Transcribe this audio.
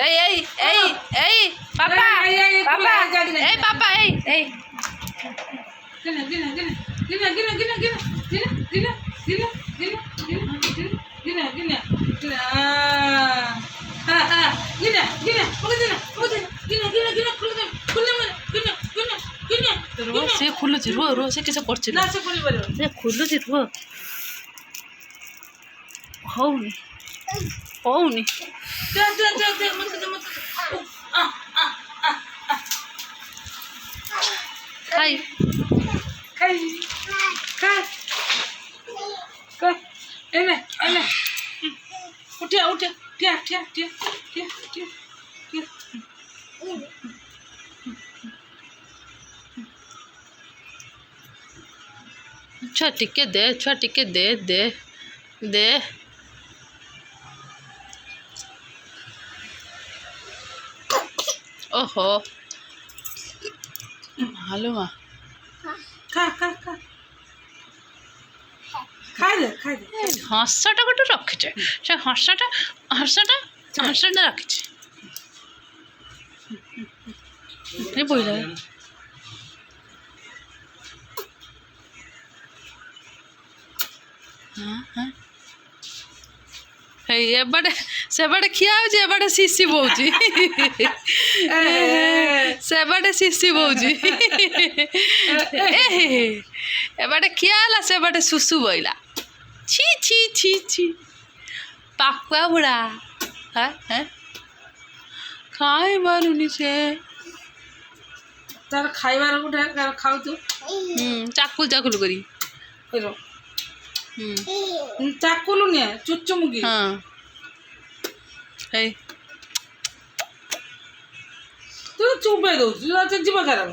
এই এই এই এই পাপা পাপা এই পাপা এই এই ସେ ଖୋଲୁଛି ରୁହ ରୁହ ସେ କିଛି କରୁଛି ନା ସେ ଖୋଲୁଛି ରୁହ ହଉନି ହଉନି ଖାଇ ଖାଇ ଖା ଏନେ ଏନେ ଉଠିଆ ଉଠିଆ ଠିଆ ଠିଆ ଠିଆ ଠିଆ ଠିଆ ଠିଆ ଛୁଆ ଟିକେ ଦେ ଛୁଆ ଟିକେ ଦେ ଦେ ଦେ ଓହୋ ହାଲୋ ମା ଖା ଖା ଖା ଖାଇଦେ ଖାଇଦେ ହଂସଟା ଗୋଟେ ରଖିଛେ ସେ ହଂସଟା ରଖିଛେ ଏ ବୋଇଲା ଏବାଟେ ସେବାଟେ ଖିଆ ହଉଛି ଏବାଟେ ଶିଶି ବହୁଛି ସେବାଟେ ଶିଶି ବହୁଛି ଏବାଟେ ଖିଆ ହେଲା ସେବାଟେ ସୁସୁ ବଇଲା ଛି ଛି ଛି ଛି ପାକୁଆ ବୁଢ଼ା ଖାଇ ପାରୁନି ସେ ତାର ଖାଇବାର ଗୋଟେ ଖାଉଛୁ ଚାକୁଲ ଚାକୁଲ କରି ଚାକୁଲୁ ନିଏ ଚୁଚୁମୁକି ହଁ ହେଇ ତୁ ଚୁପେଇ ଦଉଛୁ ଯିବ ଖରାପ